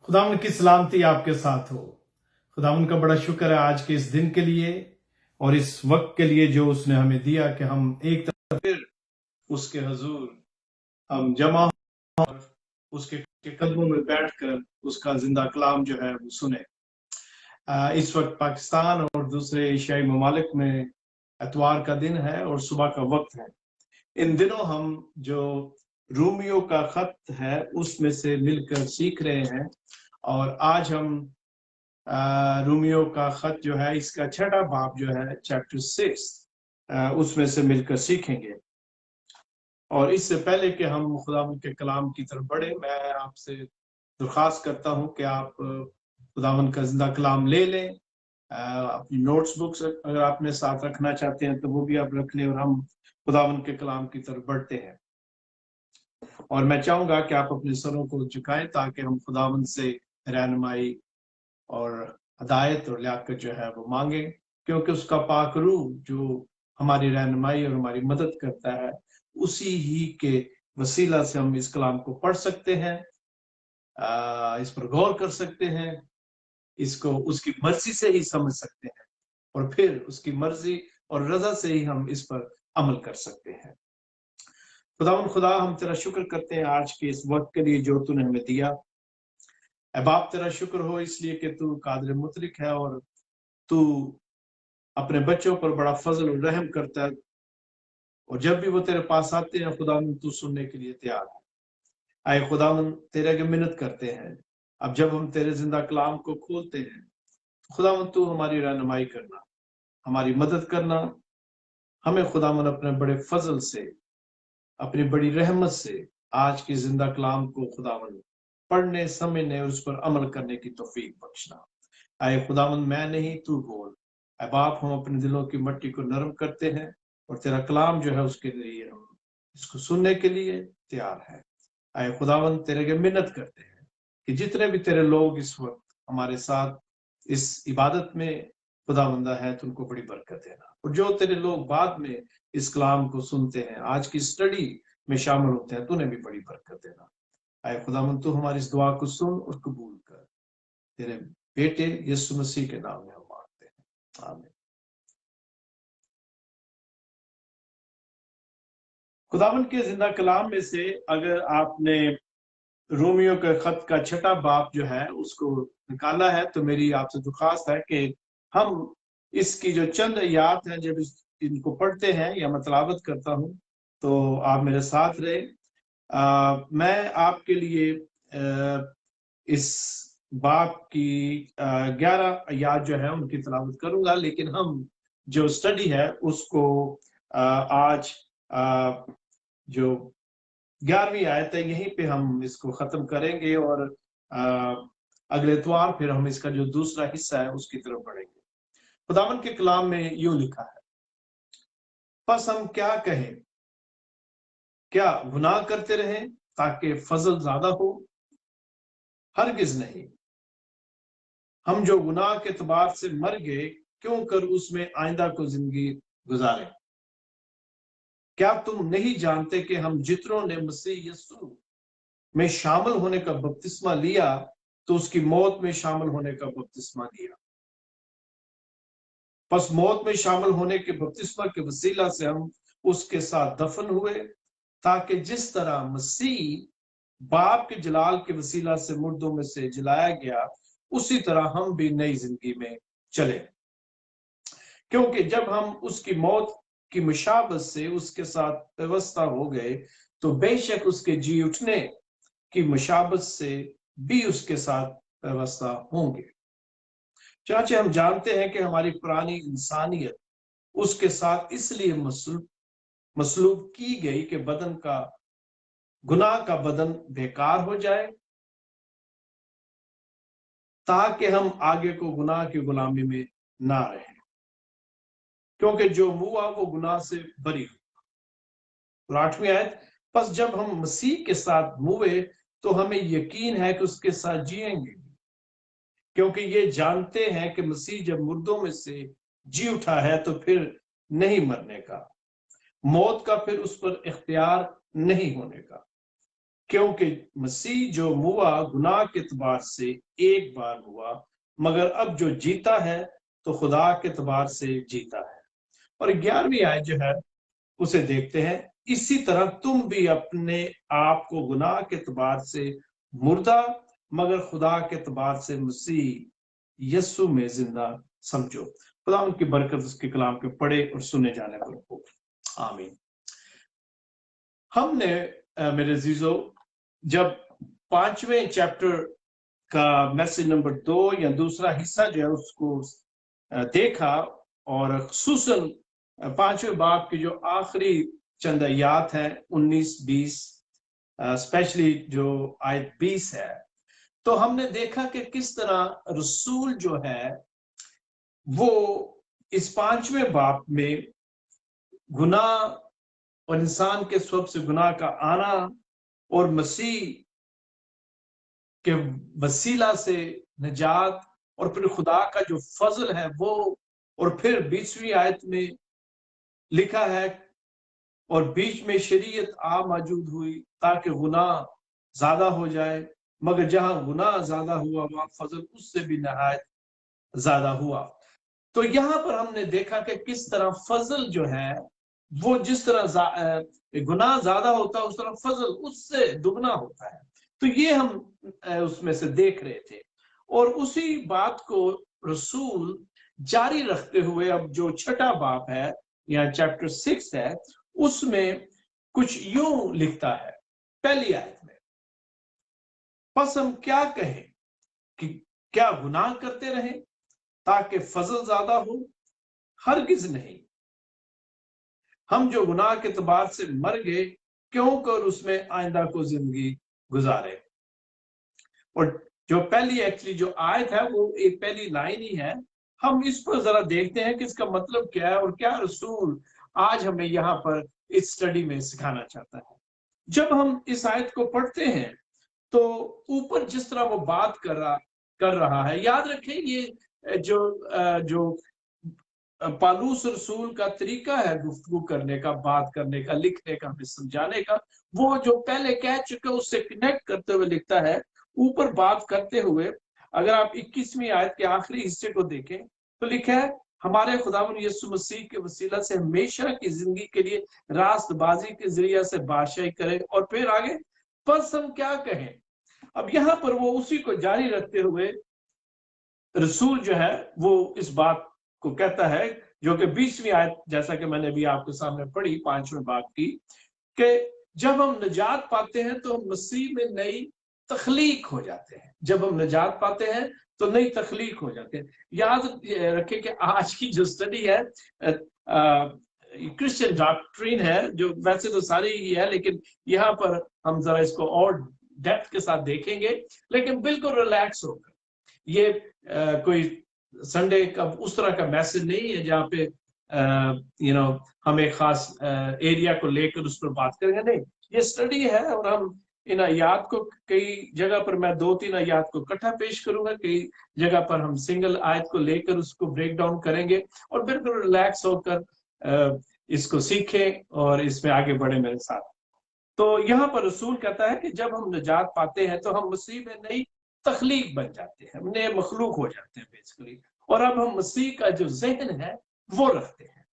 खुदावन की सलामती आपके साथ हो। खुदावन का बड़ा शुक्र है आज के इस दिन के लिए और इस वक्त के लिए जो उसने हमें दिया कि हम एक तरफ फिर उसके हजूर हम जमा हो और उसके कदमों में बैठकर उसका जिंदा कलाम जो है वो सुने। इस वक्त पाकिस्तान और दूसरे एशियाई ममालिक में एतवार का दिन है और सुबह का वक्त है। इन दिनों हम जो रूमियो का खत है उसमें से मिलकर सीख रहे हैं और आज हम रूमियो का खत जो है इसका छठा बाब जो है चैप्टर 6 उसमें से मिलकर सीखेंगे। और इससे पहले कि हम खुदावन के कलाम की तरफ बढ़े, मैं आपसे दरख्वास्त करता हूं कि आप खुदावन का जिंदा कलाम ले लें। अपनी नोट्स बुक्स अगर आपने साथ रखना चाहते हैं तो वो भी आप रख लें और हम खुदावन के कलाम की तरफ बढ़ते हैं। और मैं चाहूंगा कि आप अपने सरों को झुकाएं ताकि हम खुदावन से रहनुमाई और हदायत और लियाकत जो है वो मांगे, क्योंकि उसका पाक रूह जो हमारी रहनुमाई और हमारी मदद करता है उसी ही के वसीला से हम इस कलाम को पढ़ सकते हैं, इस पर गौर कर सकते हैं, इसको उसकी मर्जी से ही समझ सकते हैं और फिर उसकी मर्जी और रजा से ही हम इस पर अमल कर सकते हैं। खुदा हम तेरा शुक्र करते हैं आज के इस वक्त के लिए जो तूने हमें दिया। बाप तेरा शुक्र हो इसलिए कि तू कादिर मुतलिक है और तू अपने बच्चों पर बड़ा फजल और रहम करता है और जब भी वो तेरे पास आते हैं खुदावन तू सुनने के लिए तैयार है। आए खुदावन तेरे आगे मिन्नत करते हैं, अब जब हम तेरे जिंदा कलाम को खोलते हैं खुदावन तू हमारी रहनुमाई करना, हमारी मदद करना, हमें खुदावन अपने बड़े फजल से अपनी बड़ी रहमत से आज की जिंदा कलाम को खुदावन पढ़ने समझने और उस पर अमल करने की तौफीक बख्शना। आए खुदावन मैं नहीं तू बोल। ऐ बाप हम अपने दिलों की मट्टी को नरम करते हैं और तेरा कलाम जो है उसके लिए हम इसको सुनने के लिए तैयार है। आए खुदावन तेरे के मिन्नत करते हैं कि जितने भी तेरे लोग इस वक्त हमारे साथ इस इबादत में खुदावंदा है तो उनको बड़ी बरकत देना, और जो तेरे लोग बाद में इस कलाम को सुनते हैं आज की स्टडी में शामिल होते हैं तो उन्हें भी बड़ी बरकत देना। आए खुदावन तू हमारी इस दुआ को सुन और कबूल कर, तेरे बेटे यीशु मसीह के नाम में हम मांगते हैं, आमीन। खुदावन के जिंदा कलाम में से अगर आपने रोमियो के खत का छठा बाब जो है उसको निकाला है तो मेरी आपसे दरख्वास्त है कि हम इसकी जो चंद आयात हैं जब इनको पढ़ते हैं या मैं तलावत करता हूं तो आप मेरे साथ रहे। मैं आपके लिए इस बाब की 11 आयात जो है उनकी तलावत करूंगा, लेकिन हम जो स्टडी है उसको आज जो 11वीं आयत है यहीं पे हम इसको खत्म करेंगे और अगले इतवार फिर हम इसका जो दूसरा हिस्सा है उसकी तरफ बढ़ेंगे। खुदावन के कलाम में यूं लिखा है, बस हम क्या कहें, क्या गुनाह करते रहें ताकि फजल ज्यादा हो? हरगिज नहीं। हम जो गुनाह के एतबार से मर गए क्यों कर उसमें आइंदा को जिंदगी गुजारें? क्या तुम नहीं जानते कि हम जितनों ने मसीह यीशु में शामिल होने का बपतिस्मा लिया तो उसकी मौत में शामिल होने का बपतिस्मा लिया? बस मौत में शामिल होने के बपतिस्मा के वसीला से हम उसके साथ दफन हुए ताकि जिस तरह मसीह बाप के जलाल के वसीला से मुर्दों में से जलाया गया उसी तरह हम भी नई जिंदगी में चले। क्योंकि जब हम उसकी मौत की मुशाबत से उसके साथ व्यवस्था हो गए तो बेशक उसके जी उठने की मुशाबत से भी उसके साथ व्यवस्था होंगे। चाचे हम जानते हैं कि हमारी पुरानी इंसानियत उसके साथ इसलिए मसलूब की गई कि बदन का गुनाह का बदन बेकार हो जाए ताकि हम आगे को गुनाह की गुलामी में ना रहें, क्योंकि जो मुआ वो गुनाह से बरी हो। 8वीं आयत, बस जब हम मसीह के साथ मुए तो हमें यकीन है कि उसके साथ जिएंगे, क्योंकि ये जानते हैं कि मसीह जब मुर्दों में से जी उठा है तो फिर नहीं मरने का, मौत का फिर उस पर इख्तियार नहीं होने का। क्योंकि मसीह जो हुआ गुनाह के एतबार से एक बार हुआ, मगर अब जो जीता है तो खुदा के एतबार से जीता है। और 11वीं आयत जो है उसे देखते हैं, इसी तरह तुम भी अपने आप को गुनाह के एतबार से मुर्दा मगर खुदा के एतबार से मसीह यस्सु में जिंदा समझो। खुदा उनकी बरकत उसके कलाम के पढ़े और सुने जाने पर हो। आमीन। हमने मेरे अजीजों जब 5वें चैप्टर का मैसेज नंबर 2 या दूसरा हिस्सा जो है उसको देखा, और खुसूसन 5वें बाब की जो आखिरी चंद आयात है 19-20, स्पेशली जो आयत 20 है, तो हमने देखा कि किस तरह रसूल जो है वो इस 5वें बाब में गुनाह और इंसान के स्वभाव से गुनाह का आना और मसीह के वसीला से निजात और फिर खुदा का जो फजल है वो, और फिर 20वीं आयत में लिखा है और बीच में शरीयत आ मौजूद हुई ताकि गुनाह ज्यादा हो जाए, मगर जहां गुनाह ज्यादा हुआ वहां फजल उससे भी नहायत ज्यादा हुआ। तो यहाँ पर हमने देखा कि किस तरह फजल जो है वो जिस तरह गुनाह ज्यादा होता है उस तरह फजल उससे दुगना होता है। तो ये हम उसमें से देख रहे थे, और उसी बात को रसूल जारी रखते हुए अब जो छठा बाब है या चैप्टर 6 है उसमें कुछ यूं लिखता है पहली आयत में, बस हम क्या कहें कि क्या गुनाह करते रहें ताकि फजल ज्यादा हो? हरगिज नहीं। हम जो गुनाह के एतबार से मर गए क्यों कर उसमें आइंदा को जिंदगी गुजारे। और जो पहली एक्चुअली जो आयत है वो एक पहली लाइन ही है, हम इस पर जरा देखते हैं कि इसका मतलब क्या है और क्या रसूल आज हमें यहाँ पर इस स्टडी में सिखाना चाहता है। जब हम इस आयत को पढ़ते हैं तो ऊपर जिस तरह वो बात कर रहा है, याद रखें ये जो पालूस रसूल का तरीका है गुफ्तगू करने का, बात करने का, लिखने का, हमें समझाने का, वो जो पहले कह चुके उससे कनेक्ट करते हुए लिखता है। ऊपर बात करते हुए अगर आप 21वीं आयत के आखिरी हिस्से को देखें तो लिखा है हमारे खुदावंद यीशु मसीह के वसीला से हमेशा की जिंदगी के लिए रास्तबाजी के जरिए से बादशाही करे। और फिर आगे बस हम क्या कहें। अब यहाँ पर वो उसी को जारी रखते हुए रसूल जो है वो इस बात को कहता है जो कि 20वीं आयत जैसा कि मैंने भी आपके सामने पढ़ी 5वें बाब की, कि जब हम निजात पाते हैं तो हम मसीह में नई तख्लीक हो जाते हैं। जब हम निजात पाते हैं तो नई तख्लीक हो जाते हैं। याद रखें कि आज की जो स्टडी है क्रिश्चियन डॉक्ट्रिन है, जो वैसे तो सारी ही है लेकिन यहाँ पर हम जरा इसको और डेप्थ के साथ देखेंगे, लेकिन बिल्कुल रिलैक्स होकर। ये कोई संडे का उस तरह का मैसेज नहीं है जहाँ पे हम एक खास एरिया को लेकर उस पर बात करेंगे, नहीं। ये स्टडी है और हम इन आयात को कई जगह पर मैं 2-3 आयात को इकट्ठा पेश करूंगा, कई जगह पर हम सिंगल आयत को लेकर उसको ब्रेक डाउन करेंगे और बिल्कुल रिलैक्स होकर इसको सीखें और इसमें आगे बढ़े मेरे साथ। तो यहाँ पर रसूल कहता है कि जब हम निजात पाते हैं तो हम मसीह में नई तख्लीक बन जाते हैं, हम नए मखलूक हो जाते हैं बेसिकली, और अब हम मसीह का जो जहन है वो रखते हैं।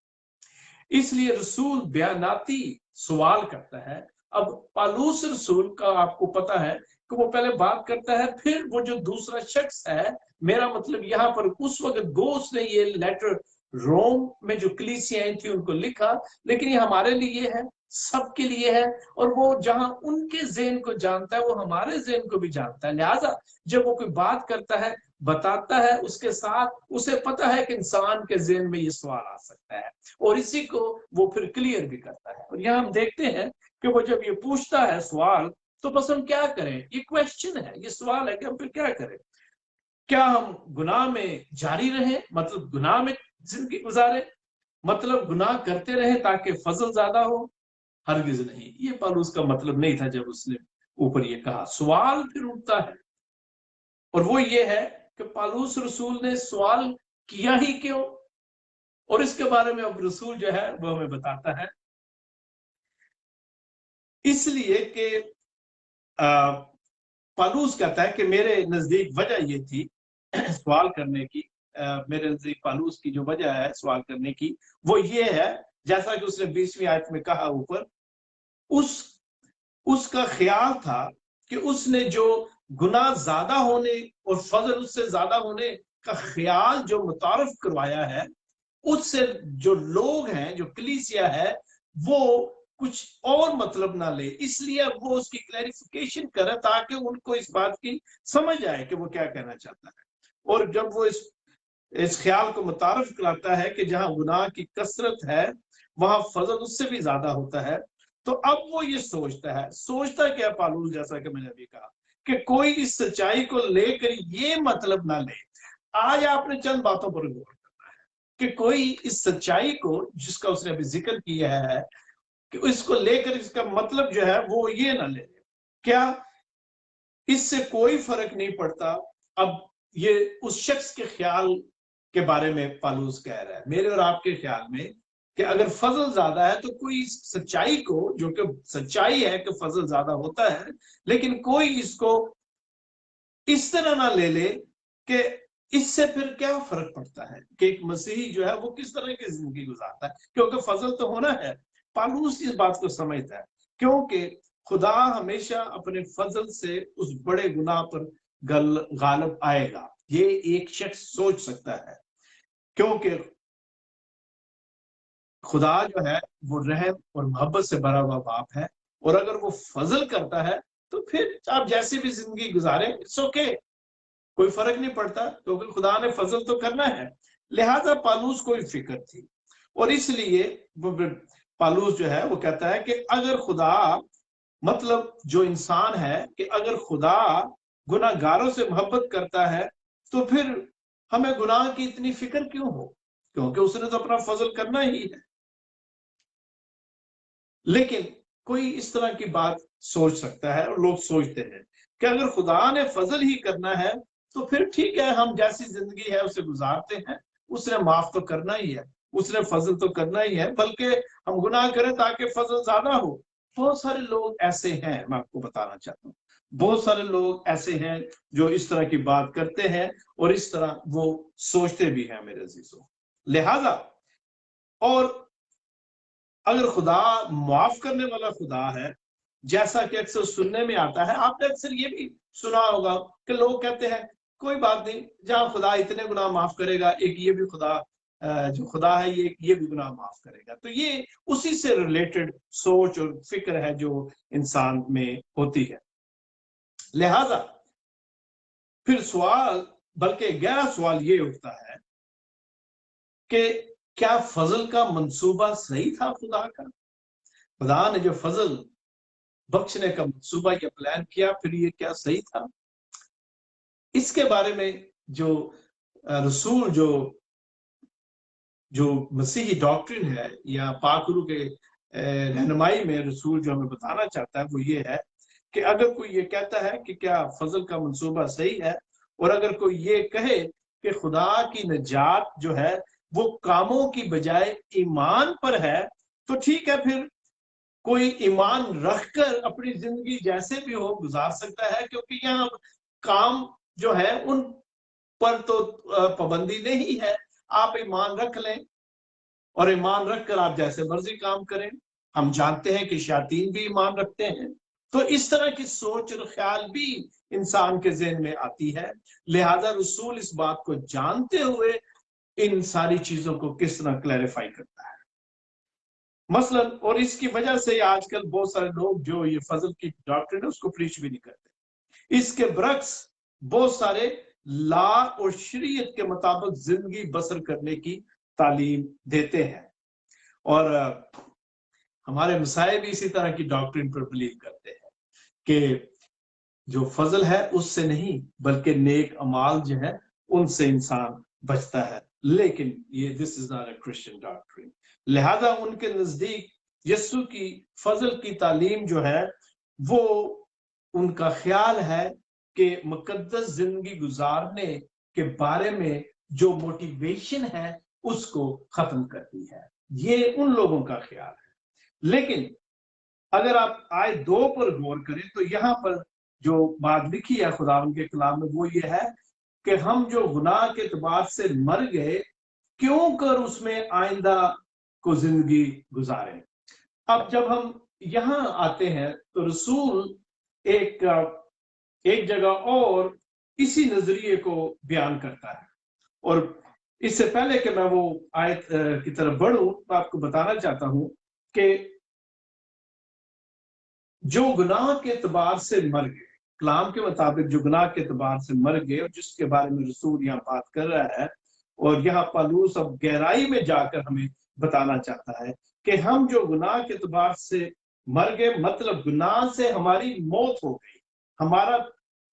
इसलिए रसूल बयानाती सवाल करता है। अब पालूस रसूल का आपको पता है कि वो पहले बात करता है, फिर वो जो दूसरा शख्स है, मेरा मतलब यहाँ पर उस वक्त गोस ने ये लेटर रोम में जो कलीसियाएं थी उनको लिखा, लेकिन ये हमारे लिए है, सबके लिए है, और वो जहां उनके ज़हन को जानता है वो हमारे ज़हन को भी जानता है। लिहाजा जब वो कोई बात करता है, बताता है, उसके साथ उसे पता है कि इंसान के ज़हन में ये सवाल आ सकता है और इसी को वो फिर क्लियर भी करता है। और यहाँ हम देखते हैं कि वो जब ये पूछता है सवाल तो बस हम क्या करें। ये क्वेश्चन है, ये सवाल है कि हम फिर क्या करें। क्या हम गुनाह में जारी रहें, मतलब गुनाह में जिंदगी गुजारे, मतलब गुनाह करते रहे ताकि फजल ज्यादा हो? हरगिज नहीं। ये पौलुस का मतलब नहीं था जब उसने ऊपर ये कहा। सवाल फिर उठता है और वो ये है कि पौलुस रसूल ने सवाल किया ही क्यों, और इसके बारे में अब रसूल जो है वो हमें बताता है। इसलिए कि پالوس کہتا ہے کہ میرے نزدیک وجہ یہ تھی سوال کرنے کی، میرے نزدیک پالوس کی جو وجہ ہے سوال کرنے کی وہ یہ ہے، جیسا کہ اس نے 20ویں آیت میں کہا اوپر، اس کا خیال تھا کہ اس نے جو گناہ زیادہ ہونے اور فضل اس سے زیادہ ہونے کا خیال جو متعارف کروایا ہے، اس سے جو لوگ ہیں، جو کلیسیا ہے، وہ کچھ اور مطلب نہ لے، اس لیے وہ اس کی کلیریفیکیشن کرے تاکہ ان کو اس بات کی سمجھ آئے کہ وہ کیا کہنا چاہتا ہے۔ اور جب وہ اس خیال کو متعارف کراتا ہے کہ جہاں گناہ کی کثرت ہے وہاں فضل اس سے بھی زیادہ ہوتا ہے، تو اب وہ یہ سوچتا کیا پالوس، جیسا کہ میں نے ابھی کہا کہ کوئی اس سچائی کو لے کر یہ مطلب نہ لے۔ آج آپ نے چند باتوں پر غور کرنا ہے کہ کوئی اس سچائی کو جس کا اس نے ابھی ذکر کیا ہے کہ اس کو لے کر اس کا مطلب جو ہے وہ یہ نہ لے، کیا اس سے کوئی فرق نہیں پڑتا؟ اب یہ اس شخص کے خیال کے بارے میں پالوس کہہ رہا ہے، میرے اور آپ کے خیال میں، کہ اگر فضل زیادہ ہے تو کوئی سچائی کو، جو کہ سچائی ہے کہ فضل زیادہ ہوتا ہے، لیکن کوئی اس کو اس طرح نہ لے لے کہ اس سے پھر کیا فرق پڑتا ہے کہ ایک مسیحی جو ہے وہ کس طرح کی زندگی گزارتا ہے، کیونکہ فضل تو ہونا ہے۔ پالوس اس بات کو سمجھتا ہے کیونکہ خدا ہمیشہ اپنے فضل سے اس بڑے گناہ پر غالب آئے گا، یہ ایک شخص سوچ سکتا ہے، کیونکہ خدا جو ہے وہ رحم اور محبت سے بھرا ہوا باپ ہے، اور اگر وہ فضل کرتا ہے تو پھر آپ جیسی بھی زندگی گزاریں، اٹس اوکے، کوئی فرق نہیں پڑتا، کیونکہ خدا نے فضل تو کرنا ہے۔ لہذا پالوس کو فکر تھی، اور اس لیے پالوس جو ہے وہ کہتا ہے کہ اگر خدا، مطلب جو انسان ہے، کہ اگر خدا گناہ گاروں سے محبت کرتا ہے تو پھر ہمیں گناہ کی اتنی فکر کیوں ہو، کیونکہ اس نے تو اپنا فضل کرنا ہی ہے۔ لیکن کوئی اس طرح کی بات سوچ سکتا ہے، اور لوگ سوچتے ہیں کہ اگر خدا نے فضل ہی کرنا ہے تو پھر ٹھیک ہے، ہم جیسی زندگی ہے اسے گزارتے ہیں، اس نے معاف تو کرنا ہی ہے، اس نے فضل تو کرنا ہی ہے، بلکہ ہم گناہ کریں تاکہ فضل زیادہ ہو۔ بہت سارے لوگ ایسے ہیں، میں آپ کو بتانا چاہتا ہوں، بہت سارے لوگ ایسے ہیں جو اس طرح کی بات کرتے ہیں اور اس طرح وہ سوچتے بھی ہیں میرے عزیزوں۔ لہذا، اور اگر خدا معاف کرنے والا خدا ہے، جیسا کہ اکثر سننے میں آتا ہے، آپ نے اکثر یہ بھی سنا ہوگا کہ لوگ کہتے ہیں کوئی بات نہیں، جہاں خدا اتنے گناہ معاف کرے گا، ایک یہ بھی خدا جو خدا ہے یہ بھی گناہ معاف کرے گا۔ تو یہ اسی سے ریلیٹڈ سوچ اور فکر ہے جو انسان میں ہوتی ہے۔ لہذا پھر سوال، بلکہ گہرا سوال یہ اٹھتا ہے کہ کیا فضل کا منصوبہ صحیح تھا خدا کا؟ خدا نے جو فضل بخشنے کا منصوبہ یا پلان کیا، پھر یہ کیا صحیح تھا؟ اس کے بارے میں جو رسول جو مسیحی ڈاکٹرن ہے یا پاک روح کے رہنمائی میں رسول جو ہمیں بتانا چاہتا ہے وہ یہ ہے کہ اگر کوئی یہ کہتا ہے کہ کیا فضل کا منصوبہ صحیح ہے، اور اگر کوئی یہ کہے کہ خدا کی نجات جو ہے وہ کاموں کی بجائے ایمان پر ہے، تو ٹھیک ہے، پھر کوئی ایمان رکھ کر اپنی زندگی جیسے بھی ہو گزار سکتا ہے، کیونکہ یہاں کام جو ہے ان پر تو پابندی نہیں ہے، آپ ایمان رکھ لیں اور ایمان رکھ کر آپ جیسے مرضی کام کریں۔ ہم جانتے ہیں کہ شیاطین بھی ایمان رکھتے ہیں، تو اس طرح کی سوچ اور خیال بھی انسان کے ذہن میں آتی ہے۔ لہذا رسول اس بات کو جانتے ہوئے ان ساری چیزوں کو کس طرح کلیریفائی کرتا ہے، مثلا، اور اس کی وجہ سے آج کل بہت سارے لوگ جو یہ فضل کی ڈاکٹرن ہے اس کو پریچ بھی نہیں کرتے، اس کے برعکس بہت سارے لا اور شریعت کے مطابق زندگی بسر کرنے کی تعلیم دیتے ہیں، اور ہمارے مسائل بھی اسی طرح کی ڈاکٹرن پر بلیو کرتے ہیں کہ جو فضل ہے اس سے نہیں بلکہ نیک اعمال جو ہے ان سے انسان بچتا ہے، لیکن یہ دس از ناٹ اے کرسچن ڈاکٹرن۔ لہذا ان کے نزدیک یسوع کی فضل کی تعلیم جو ہے وہ ان کا خیال ہے کہ مقدس زندگی گزارنے کے بارے میں جو موٹیویشن ہے اس کو ختم کرتی ہے، یہ ان لوگوں کا خیال ہے۔ لیکن अगर आप आयत 2 पर गौर करें तो यहाँ पर जो बात लिखी है खुदावन के कलाम में वो ये है कि हम जो गुनाह के एतबार से मर गए क्यों कर उसमें आइंदा को जिंदगी गुजारें। अब जब हम यहाँ आते हैं तो रसूल एक जगह और इसी नजरिए को बयान करता है, और इससे पहले कि मैं वो आयत की तरफ बढ़ूं तो आपको बताना चाहता हूं कि जो गुनाह के एतबार से मर गए, कलाम के मुताबिक जो गुनाह के एतबार से मर गए और जिसके बारे में रसूल यहाँ बात कर रहा है, और यहाँ पौलुस अब गहराई में जाकर हमें बताना चाहता है कि हम जो गुनाह के एतबार से मर गए, मतलब गुनाह से हमारी मौत हो गई, हमारा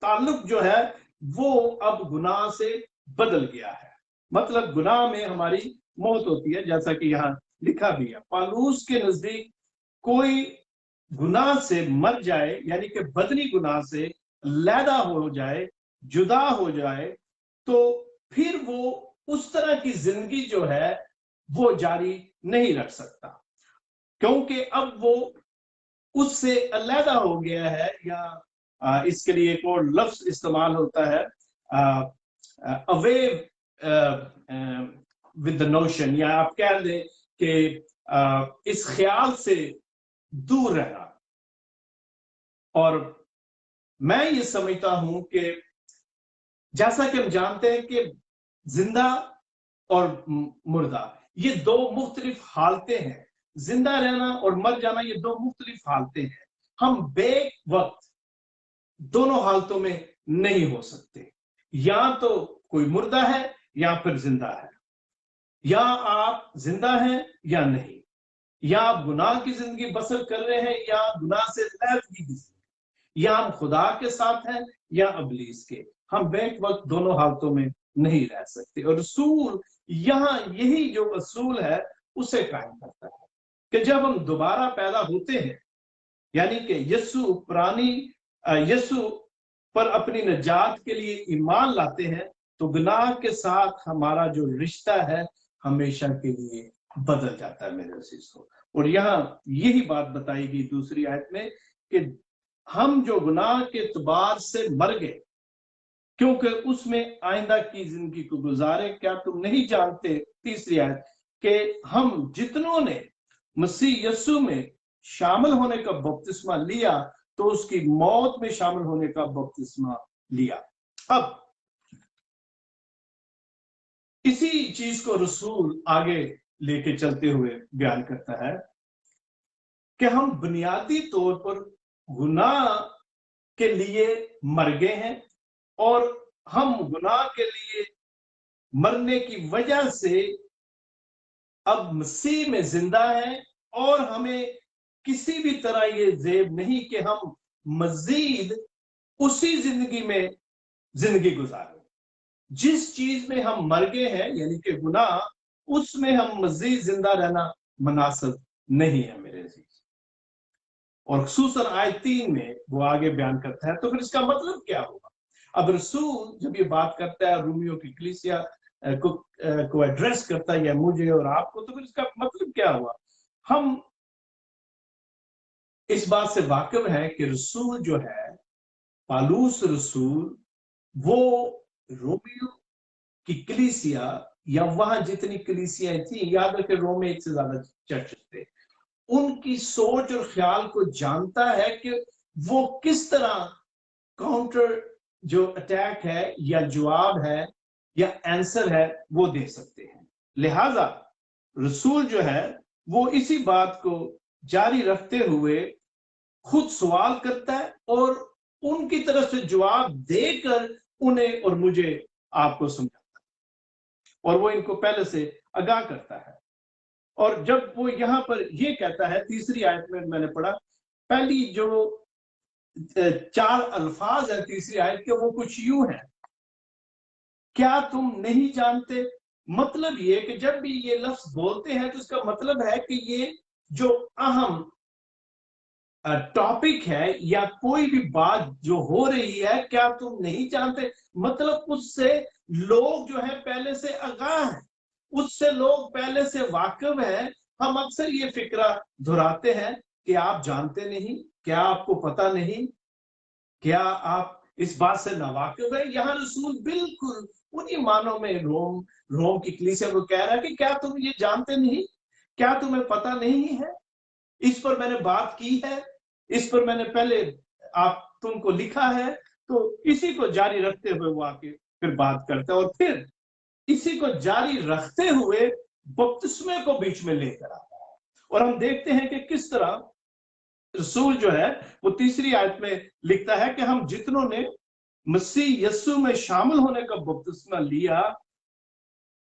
ताल्लुक जो है वो अब गुनाह से बदल गया है, मतलब गुनाह में हमारी मौत होती है, जैसा कि यहाँ लिखा भी है। पौलुस के नजदीक कोई गुनाह से मर जाए यानी कि बदनी गुनाह से लैदा हो जाए, जुदा हो जाए, तो फिर वो उस तरह की जिंदगी जो है वो जारी नहीं रख सकता, क्योंकि अब वो उससे अलहदा हो गया है, या इसके लिए एक और लफ्ज इस्तेमाल होता है, अवे विद द नोशन, या आप कह दें कि इस ख्याल से दूर रहना। और मैं ये समझता हूं कि जैसा कि हम जानते हैं कि जिंदा और मुर्दा ये दो मुख्तलिफ हालतें हैं, जिंदा रहना और मर जाना ये दो मुख्तलिफ हालतें हैं, हम बेक वक्त दोनों हालतों में नहीं हो सकते, या तो कोई मुर्दा है या फिर जिंदा है, या आप जिंदा हैं या नहीं, या आप गुनाह की जिंदगी बसर कर रहे हैं या गुनाह से लैदगी की जिंदगी, या हम खुदा के साथ हैं या अबलीस के, हम बेक वक्त दोनों हालतों में नहीं रह सकते। और रसूल यहाँ यही जो असूल है उसे कायम करता है कि जब हम दोबारा पैदा होते हैं, यानी कि यीशु पर अपनी नजात के लिए ईमान लाते हैं, तो गुनाह के साथ हमारा जो रिश्ता है हमेशा के लिए बदल जाता है मेरे अजीजों। और यहाँ यही बात बताई गई दूसरी आयत में कि हम जो गुनाह के एतबार से मर गए क्योंकि उसमें आइंदा की जिंदगी को गुजारे, क्या तुम नहीं जानते, तीसरी आयत, कि हम जितनों ने मसीह यीशु में शामिल होने का बपतिस्मा लिया तो उसकी मौत में शामिल होने का बपतिस्मा लिया। अब इसी चीज को रसूल आगे लेके चलते हुए बयान करता है कि हम बुनियादी तौर पर गुनाह के लिए मर गए हैं, और हम गुनाह के लिए मरने की वजह से अब मसीह में जिंदा हैं, और हमें किसी भी तरह ये ज़ेब नहीं कि हम मजीद उसी जिंदगी में जिंदगी गुजारें। जिस चीज में हम मर गए हैं यानी कि गुनाह, उसमें हम मजीद जिंदा रहना मुनासिब नहीं है मेरे अजीज। और खुसूसन आयत 3 में वो आगे बयान करता है, तो फिर इसका मतलब क्या होगा। अब रसूल जब ये बात करता है रोमियो की कलीसिया को एड्रेस करता है, या मुझे और आपको, तो फिर इसका मतलब क्या हुआ। हम इस बात से वाकिफ है कि रसूल जो है, पौलुस रसूल, वो रोमियो की कलीसिया या वहां जितनी कलीसियां थी, याद रखें रोम में एक से ज्यादा चर्च थे, उनकी सोच और ख्याल को जानता है कि वो किस तरह काउंटर जो अटैक है या जवाब है या आंसर है वो दे सकते हैं। लिहाजा रसूल जो है वो इसी बात को जारी रखते हुए खुद सवाल करता है और उनकी तरफ से जवाब देकर उन्हें और मुझे आपको समझाता है, और वो इनको पहले से आगाह करता है। और जब वो यहाँ पर ये कहता है, तीसरी आयत में मैंने पढ़ा, पहली जो 4 अल्फाज है तीसरी आयत के, वो कुछ यूं है, क्या तुम नहीं जानते। मतलब ये कि जब भी ये लफ्ज बोलते हैं तो इसका मतलब है कि ये जो अहम टॉपिक है या कोई भी बात जो हो रही है, क्या तुम नहीं जानते, मतलब उससे लोग जो है पहले से आगाह हैं, उससे लोग पहले से वाकिफ हैं। हम अक्सर ये फिक्रा दोहराते हैं کہ آپ جانتے نہیں؟ کیا آپ کو پتا نہیں؟ کیا آپ اس بات سے ناواقف ہے؟ یہاں رسول بالکل انہی معنوں میں روم کی کلیسیا کو کہہ رہا ہے کہ کیا تم یہ جانتے نہیں؟ کیا تمہیں پتا نہیں ہے؟ اس پر میں نے بات کی ہے، اس پر میں نے پہلے آپ تم کو لکھا ہے۔ تو اسی کو جاری رکھتے ہوئے وہ آکے پھر بات کرتا ہے، اور پھر اسی کو جاری رکھتے ہوئے بپتسمے کو بیچ میں لے کر آتا ہے۔ اور ہم دیکھتے ہیں کہ کس طرح رسول جو ہے وہ تیسری آیت میں لکھتا ہے کہ ہم جتنوں نے مسیح یسوع میں شامل ہونے کا بپتسمہ لیا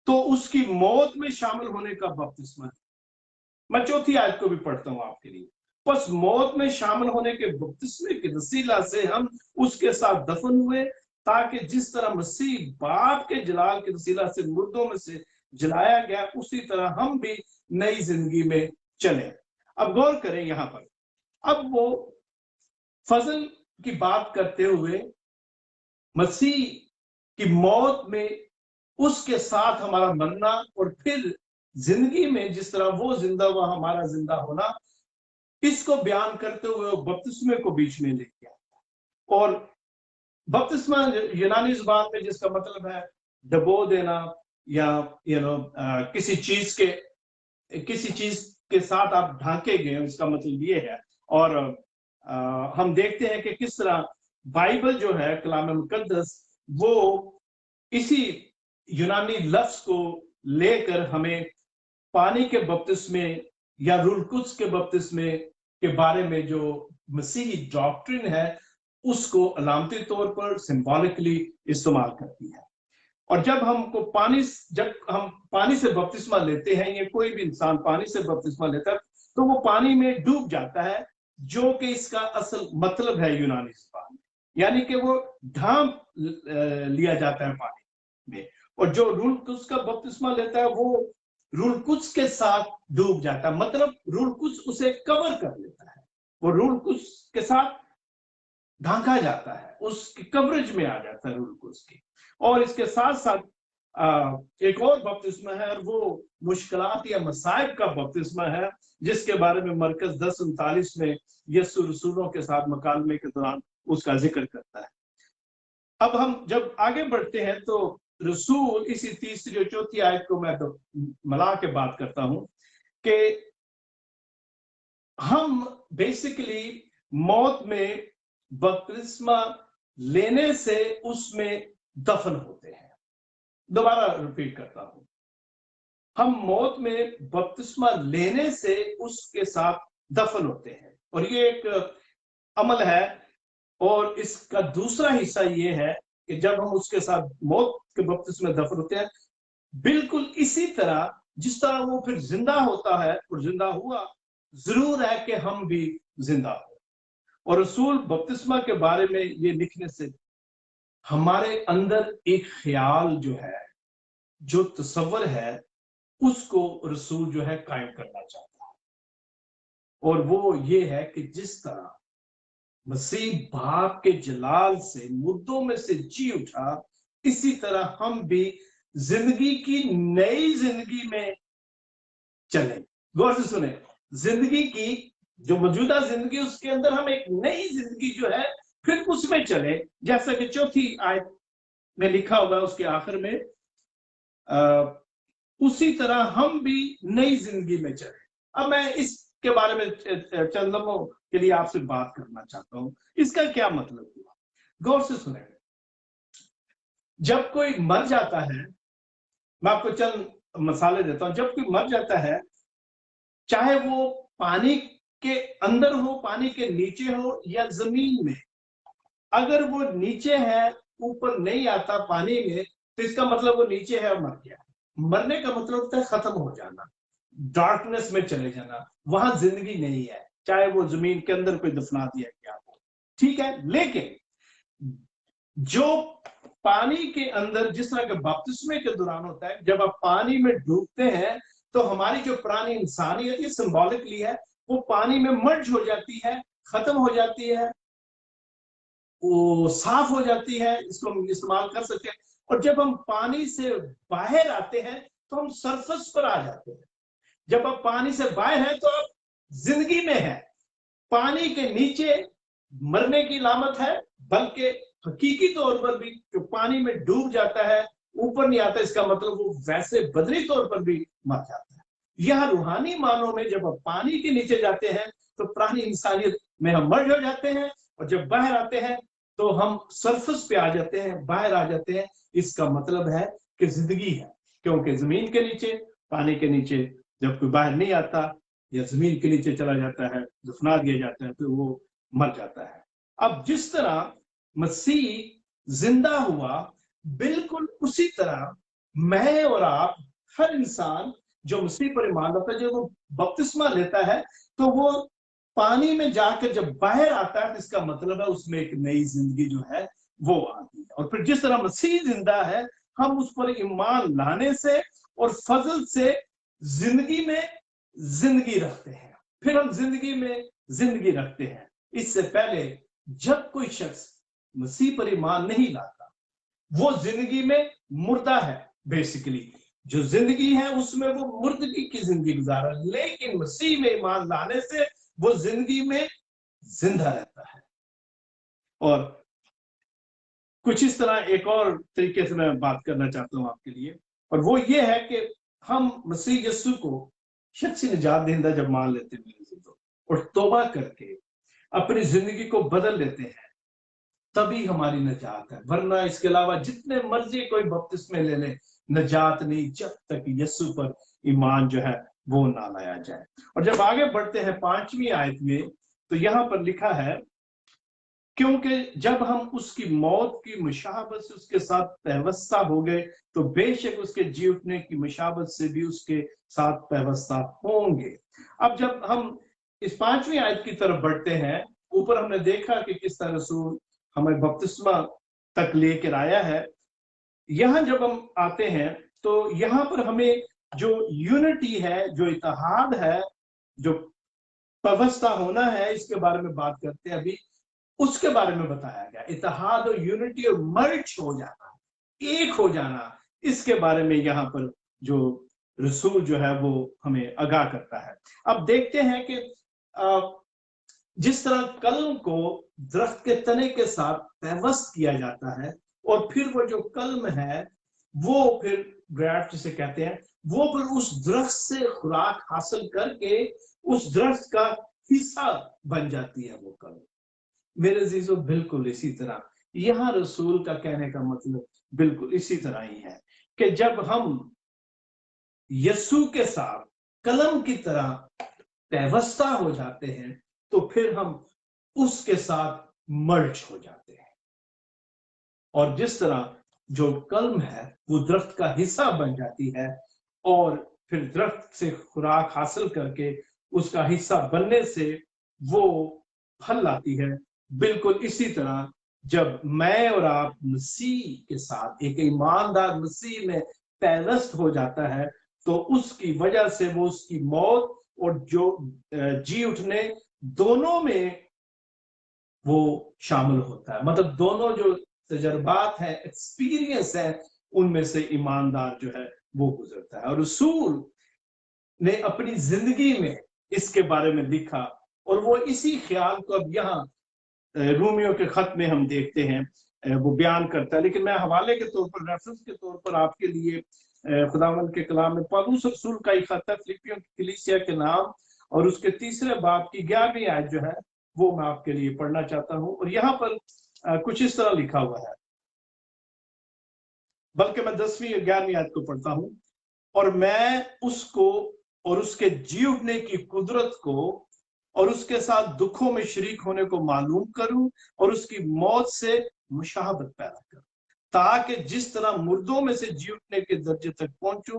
تو اس کی موت میں شامل ہونے کا بپتسمہ۔ میں چوتھی آیت کو بھی پڑھتا ہوں آپ کے لیے۔ پس موت میں شامل ہونے کے بپتسمے کے وسیلہ سے ہم اس کے ساتھ دفن ہوئے، تاکہ جس طرح مسیح باپ کے جلال کے وسیلہ سے مردوں میں سے جلایا گیا، اسی طرح ہم بھی نئی زندگی میں چلیں۔ اب غور کریں یہاں پر، اب وہ فضل کی بات کرتے ہوئے مسیح کی موت میں اس کے ساتھ ہمارا مرنا، اور پھر زندگی میں جس طرح وہ زندہ ہوا ہمارا زندہ ہونا، اس کو بیان کرتے ہوئے وہ بپتسمے کو بیچ میں لے گیا۔ اور بپتسمہ یونانی زبان میں جس کا مطلب ہے ڈبو دینا، یا کسی چیز کے ساتھ آپ ڈھانکے گئے، اس کا مطلب یہ ہے۔ اور ہم دیکھتے ہیں کہ کس طرح بائبل جو ہے کلام مقدس وہ اسی یونانی لفظ کو لے کر ہمیں پانی کے بپتسمے یا روح القدس کے بپتسمے کے بارے میں جو مسیحی ڈاکٹرن ہے اس کو علامتی طور پر سمبولکلی استعمال کرتی ہے۔ اور جب ہم پانی سے بپتسمہ لیتے ہیں، یا کوئی بھی انسان پانی سے بپتسمہ لیتا ہے، تو وہ پانی میں ڈوب جاتا ہے، جو کہ اس کا اصل مطلب ہے یونانی زبان میں، یعنی کہ وہ ڈھانپ لیا جاتا ہے پانی میں۔ اور جو روح القدس کا بپتسمہ لیتا ہے وہ روح القدس کے ساتھ ڈوب جاتا ہے، مطلب روح القدس اسے کور کر لیتا ہے، وہ روح القدس کے ساتھ ڈھانکا جاتا ہے، اس کی کوریج میں آ جاتا ہے روح القدس کی۔ اور اس کے ساتھ ساتھ ایک اور بپتسمہ ہے، اور وہ مشکلات یا مصائب کا بپتسمہ ہے، جس کے بارے میں مرکز 10:39 میں یسوع رسولوں کے ساتھ مکالمے کے دوران اس کا ذکر کرتا ہے۔ اب ہم جب آگے بڑھتے ہیں تو رسول اسی تیسری اور چوتھی آیت کو میں ملا کے بات کرتا ہوں کہ ہم بیسیکلی موت میں بپتسمہ لینے سے اس میں دفن ہوتے ہیں۔ دوبارہ ریپیٹ کرتا ہوں، ہم موت میں بپتسمہ لینے سے اس کے ساتھ دفن ہوتے ہیں، اور یہ ایک عمل ہے۔ اور اس کا دوسرا حصہ یہ ہے کہ جب ہم اس کے ساتھ موت کے بپتسمے میں دفن ہوتے ہیں، بالکل اسی طرح جس طرح وہ پھر زندہ ہوتا ہے اور زندہ ہوا، ضرور ہے کہ ہم بھی زندہ ہو۔ اور رسول بپتسمہ کے بارے میں یہ لکھنے سے ہمارے اندر ایک خیال جو ہے، جو تصور ہے، اس کو رسول جو ہے قائم کرنا چاہتا ہے، اور وہ یہ ہے کہ جس طرح مسیح باپ کے جلال سے مردوں میں سے جی اٹھا، اسی طرح ہم بھی زندگی کی نئی زندگی میں چلیں۔ غور سے سنیں، زندگی کی جو موجودہ زندگی، اس کے اندر ہم ایک نئی زندگی جو ہے پھر اس میں چلیں، جیسا کہ چوتھی آیت میں لکھا ہوگا اس کے آخر میں، اسی طرح ہم بھی نئی زندگی میں چلیں۔ اب میں اس کے بارے میں چند لمحوں کے لیے آپ سے بات کرنا چاہتا ہوں، اس کا کیا مطلب ہوا۔ غور سے سنیں، جب کوئی مر جاتا ہے، میں آپ کو چند مثالیں دیتا ہوں، جب کوئی مر جاتا ہے، چاہے وہ پانی کے اندر ہو، پانی کے نیچے ہو، یا زمین میں، اگر وہ نیچے ہے، اوپر نہیں آتا پانی میں، تو اس کا مطلب وہ نیچے ہے اور مر گیا۔ مرنے کا مطلب ہوتا ہے ختم ہو جانا، ڈارکنس میں چلے جانا، وہاں زندگی نہیں ہے، چاہے وہ زمین کے اندر کوئی دفنا دیا گیا ہو، ٹھیک ہے۔ لیکن جو پانی کے اندر جس طرح کے بپتسمے کے دوران ہوتا ہے، جب آپ پانی میں ڈوبتے ہیں تو ہماری جو پرانی انسانیت یہ سمبولکلی ہے، وہ پانی میں مرج ہو جاتی ہے، ختم ہو جاتی ہے، وہ صاف ہو جاتی ہے، اس کو ہم استعمال کر سکتے ہیں۔ اور جب ہم پانی سے باہر آتے ہیں تو ہم سرفس پر آ جاتے ہیں۔ جب آپ پانی سے باہر ہیں تو آپ زندگی میں ہیں، पानी के नीचे मरने की लामत है, बल्कि हकीकी तौर पर भी जो पानी में डूब जाता है, ऊपर नहीं आता, इसका मतलब वो वैसे बदनी तौर पर भी मर जाता है। यह रूहानी मानों में जब हम पानी के नीचे जाते हैं तो पुरानी इंसानियत में हम मर्ज हो जाते हैं, और जब बाहर आते हैं तो हम सरफेस पे आ जाते हैं, बाहर आ जाते हैं। इसका मतलब है कि जिंदगी है, क्योंकि जमीन के नीचे, पानी के नीचे जब कोई बाहर नहीं आता या जमीन के नीचे चला जाता है, दफना दिया जाता है, तो वो मर जाता है। अब जिस तरह मसीह जिंदा हुआ, बिल्कुल उसी तरह मैं और आप, हर इंसान जो मसीह पर ईमान रखता है, जब वो बपतिस्मा लेता है तो वो पानी में जाकर जब बाहर आता है, तो इसका मतलब है उसमें एक नई जिंदगी जो है वो आती है। और फिर जिस तरह मसीह जिंदा है, हम उस पर ईमान लाने से और फजल से जिंदगी में जिंदगी रखते हैं, फिर हम जिंदगी में जिंदगी रखते हैं। इससे पहले जब कोई शख्स मसीह पर ईमान नहीं लाता, वो जिंदगी में मुर्दा है। बेसिकली जो जिंदगी है उसमें वो मुर्दगी की जिंदगी गुजार रहा है, लेकिन मसीह में ईमान लाने से वो जिंदगी में जिंदा रहता है। और कुछ इस तरह एक और तरीके से मैं बात करना चाहता हूं आपके लिए, और वो ये है कि हम मसीह यीशु को शख्सी निजात दहिंदा जब मान लेते हैं और तौबा करके अपनी जिंदगी को बदल लेते हैं, तभी हमारी निजात है। वरना इसके अलावा जितने मर्जी कोई बपतिस्मे ले ले, निजात नहीं, जब तक यीशु पर ईमान जो है वो ना लाया जाए। और जब आगे बढ़ते हैं 5वीं आयत में, तो यहां पर लिखा है, क्योंकि जब हम उसकी मौत की मुशाबत से उसके साथ पैवस्ता हो गए, तो बेशक उसके जी उठने की मुशाबत से भी उसके साथ पैवस्ता होंगे। अब जब हम इस 5वीं आयत की तरफ बढ़ते हैं, ऊपर हमने देखा कि किस तरह रसूल हमें बपतिस्मा तक लेकर आया है। यहां जब हम आते हैं तो यहां पर हमें जो यूनिटी है, जो इत्तेहाद है, जो पैवस्ता होना है, इसके बारे में बात करते हैं अभी। उसके बारे में बताया गया, इत्तेहाद और यूनिटी और मर्ज हो जाना, एक हो जाना, इसके बारे में यहाँ पर जो रसूल जो है वो हमें आगाह करता है। अब देखते हैं कि जिस तरह कलम को दरख्त के तने के साथ पैवस्त किया जाता है, और फिर वो जो कलम है वो फिर ग्राफ्ट जिसे कहते हैं, वो फिर उस दरख्त से खुराक हासिल करके उस दरख्त का हिस्सा बन जाती है वो कलम। मेरे अजीजों, बिल्कुल इसी तरह यहां रसूल का कहने का मतलब बिल्कुल इसी तरह ही है कि जब हम यीशु के साथ कलम की तरह पैवस्ता हो जाते हैं, तो फिर हम उसके साथ मर्ज हो जाते हैं। और जिस तरह जो कलम है वो दरख्त का हिस्सा बन जाती है, और फिर दरख्त से खुराक हासिल करके उसका हिस्सा बनने से वो फल लाती है, बिल्कुल इसी तरह जब मैं और आप मसीह के साथ, एक ईमानदार मसीह में पैवस्त हो जाता है, तो उसकी वजह से वो उसकी मौत और जो जी उठने, दोनों में वो शामिल होता है। मतलब दोनों जो तजर्बात है, एक्सपीरियंस है, उनमें से ईमानदार जो है वो गुजरता है। और रसूल ने अपनी जिंदगी में इसके बारे में लिखा, और वो इसी ख्याल को अब यहाँ रोमियो के खत में हम देखते हैं, वो बयान करता है। लेकिन मैं हवाले के तौर पर, रेफरेंस के तौर पर आपके लिए खुदावंद के कलाम में पौलुस रसूल का एक खत है फिलिपियों की कलीसिया के नाम, और उसके 3 बाब की 11वीं आयत जो है वो मैं आपके लिए पढ़ना चाहता हूं। और यहाँ पर कुछ इस तरह लिखा हुआ है, बल्कि मैं 10वीं और 11वीं आयत को पढ़ता हूं। और मैं उसको और उसके जी उठने की कुदरत को और उसके साथ दुखों में शरीक होने को मालूम करूं, और उसकी मौत से मुशाहबत पैदा करूं, ताकि जिस तरह मुर्दों में से जी उठने के दर्जे तक पहुंचूं,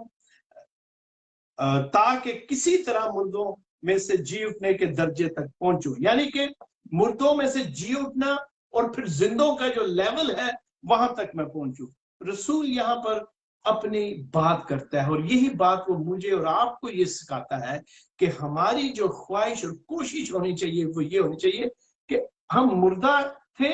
ताकि किसी तरह मुर्दों में से जी उठने के दर्जे तक पहुंचूं। यानी कि मुर्दों में से जी उठना और फिर जिंदों का जो लेवल है वहां तक मैं पहुंचूं। रसूल यहाँ पर अपनी बात करता है, और यही बात वो मुझे और आपको ये सिखाता है कि हमारी जो ख्वाहिश और कोशिश होनी चाहिए वो ये होनी चाहिए कि हम मुर्दा थे,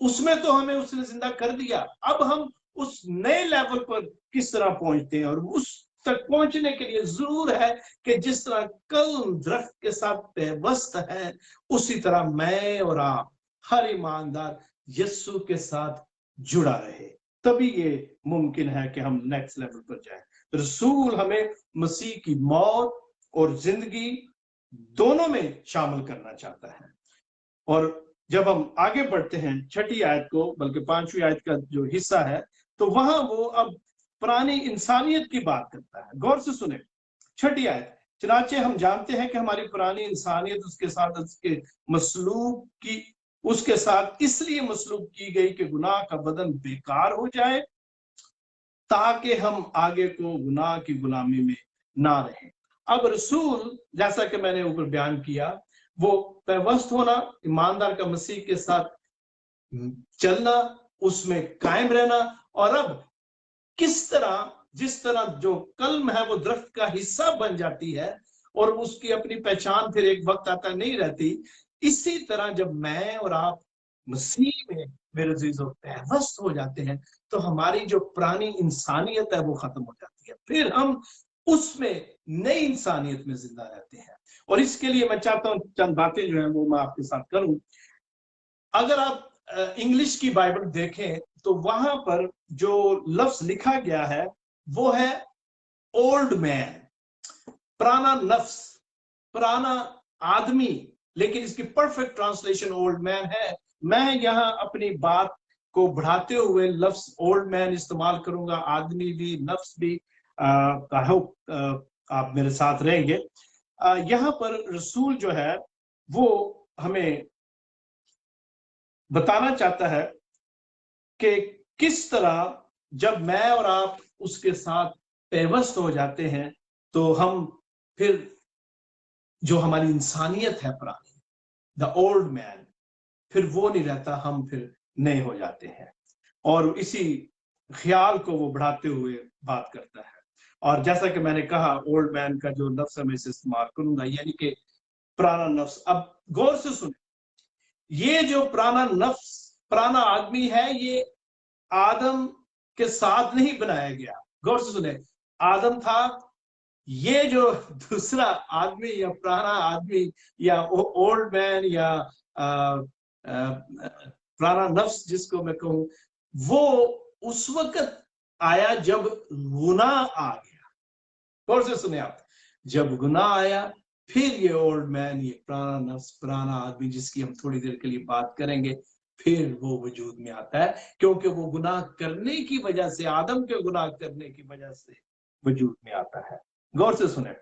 उसमें तो हमें उसने जिंदा कर दिया, अब हम उस नए लेवल पर किस तरह पहुंचते हैं, और उस तक पहुंचने के लिए जरूर है कि जिस तरह कल दरख्त के साथ पेवस्त है, उसी तरह मैं और आप हर ईमानदार यीशु के साथ जुड़ा रहे, तभी ये मुमकिन है कि हम नेक्स्ट लेवल पर जाएं। रसूल हमें मसीह की मौत और जिंदगी दोनों में शामिल करना चाहता है। और जब हम आगे बढ़ते हैं 6ठी आयत को, बल्कि 5वीं आयत का जो हिस्सा है, तो वहां वो अब पुरानी इंसानियत की बात करता है। गौर से सुने 6ठी आयत, चनाचे हम जानते हैं कि हमारी पुरानी इंसानियत उसके साथ इसलिए मसलूब की गई कि गुनाह का बदन बेकार हो जाए, ताकि हम आगे को गुनाह की गुलामी में ना रहें। अब रसूल, जैसा कि मैंने ऊपर बयान किया, वो पेवस्त होना, ईमानदार का मसीह के साथ चलना, उसमें कायम रहना, और अब किस तरह, जिस तरह जो कलम है वो दरख्त का हिस्सा बन जाती है और उसकी अपनी पहचान फिर एक वक्त आता नहीं रहती, इसी तरह जब मैं और आप मसीह में मेरे अजीजों पेवस्त हो जाते हैं, तो हमारी जो पुरानी इंसानियत है वो खत्म हो जाती है, फिर हम उसमें नई इंसानियत में जिंदा रहते हैं। और इसके लिए मैं चाहता हूं चंद बातें जो है वो मैं आपके साथ करूं। अगर आप इंग्लिश की बाइबल देखें तो वहां पर जो लफ्ज लिखा गया है वो है ओल्ड मैन, पुराना नफ्स, पुराना आदमी, लेकिन इसकी परफेक्ट ट्रांसलेशन ओल्ड मैन है। मैं यहां अपनी बात को बढ़ाते हुए लफ्ज ओल्ड मैन इस्तेमाल करूंगा, आदमी भी, नफ्स भी। आई होप आप मेरे साथ रहेंगे। यहां पर रसूल जो है वो हमें बताना चाहता है कि किस तरह जब मैं और आप उसके साथ पेवस्त हो जाते हैं, तो हम फिर जो हमारी इंसानियत है पुरानी, द ओल्ड मैन, फिर वो नहीं रहता, हम फिर नए हो जाते हैं। और इसी ख्याल को वो बढ़ाते हुए बात करता है। और जैसा कि मैंने कहा, ओल्ड मैन का जो लफ्ज मैं इसे इस्तेमाल करूंगा, यानी कि पुराना नफ्स। अब गौर से सुने, ये जो पुराना नफ्स, पुराना आदमी है, ये आदम के साथ नहीं बनाया गया। गौर से सुने, आदम था, ये जो दूसरा आदमी या पुराना आदमी या ओल्ड मैन या पुराना नफ्स जिसको मैं कहूं, वो उस वक्त आया जब गुनाह आ गया। गौर से सुने आप, जब गुनाह आया, फिर ये ओल्ड मैन, ये पुराना नफ्स, पुराना आदमी जिसकी हम थोड़ी देर के लिए बात करेंगे, फिर वो वजूद में आता है, क्योंकि वो गुनाह करने की वजह से, आदम के गुनाह करने की वजह से वजूद में आता है। गौर से सुने,